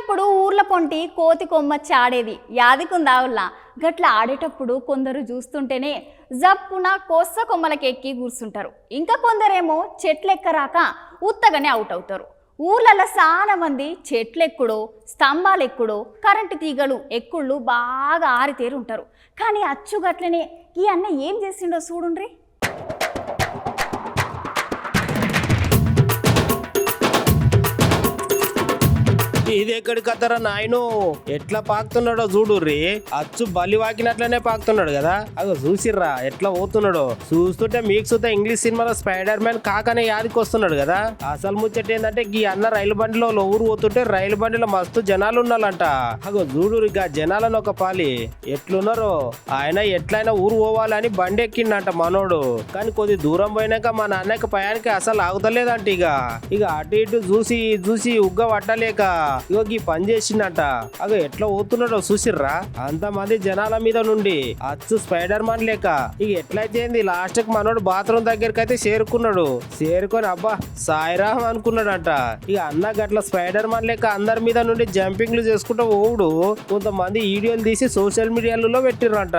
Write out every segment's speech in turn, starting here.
చిన్నప్పుడు ఊర్ల పొంటి కోతి కొమ్మచ్చి ఆడేది యాదికుందావుల్లా. గట్ల ఆడేటప్పుడు కొందరు చూస్తుంటేనే జప్పున కొస్స కొమ్మలకెక్కి కూర్చుంటారు. ఇంకా కొందరేమో చెట్లెక్కరాక ఉత్తగానే అవుట్ అవుతారు. ఊర్లలో చాలా మంది చెట్లెక్కుడో, స్తంభాలెక్కుడో, కరెంటు తీగలు ఎక్కుళ్ళు బాగా ఆరితేరు ఉంటారు. కానీ అచ్చుగట్లనే ఈ అన్న ఏం చేసిండో చూడుండ్రి. ఇది ఎక్కడి కథరా నాయను, ఎట్లా పాకుతున్నాడో చూడుర్రి. అచ్చు బలి వాకినట్లనే పాకుతున్నాడు కదా. అగో చూసిర్రా ఎట్లా పోతున్నాడో. చూస్తుంటే మీకు సుతా ఇంగ్లీష్ సినిమాలో స్పైడర్ మ్యాన్ కాకనే యాదికి వస్తున్నాడు కదా. అసలు ముచ్చట ఏంటంటే ఈ అన్న రైలు బండిలో ఊరు పోతుంటే రైలు బండిలో మస్తు జనాలు ఉన్నాలంట. అగో చూడుర్రి గా జనాలను ఒక పాలి ఎట్లున్నారో. ఆయన ఎట్లయినా ఊరు పోవాలని బండి ఎక్కిండంట మనోడు. కానీ కొద్ది దూరం పోయినాక మా నాన్నకి పయానికి అసలు ఆగుతలేదంట. ఇక అటు ఇటు చూసి చూసి ఉగ్గ పట్టలేక ఇగో ఈ పని చేసిండట. అగో ఎట్లా పోతున్నాడో చూసిర్రా. అంతమంది జనాల మీద నుండి అచ్చు స్పైడర్ మ్యాన్ లేక ఇక ఎట్లయితే లాస్ట్ కి మనోడు బాత్రూమ్ దగ్గరికి అయితే చేరుకొని అబ్బా సాయిరామ్ అనుకున్నాడంట. ఇక అన్న గట్ల స్పైడర్ మ్యాన్ లేక అందరి మీద నుండి జంపింగ్లు చేసుకుంటూ ఓడు కొంతమంది వీడియోలు తీసి సోషల్ మీడియాలలో పెట్టిర్రంట.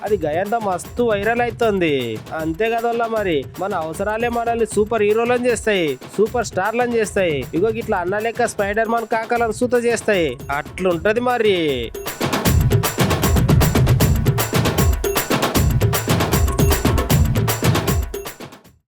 అది గయంతా మస్తు వైరల్ అవుతుంది. అంతే కదా మరి మన అవసరాలే మనల్ని సూపర్ హీరోలను చేస్తాయి, సూపర్ స్టార్లను చేస్తాయి. ఇగో ఇట్లా అన్న లెక్క స్పైడర్ మ్యాన్ కాకలను సూత చేస్తాయి. అట్లుంటది మరి.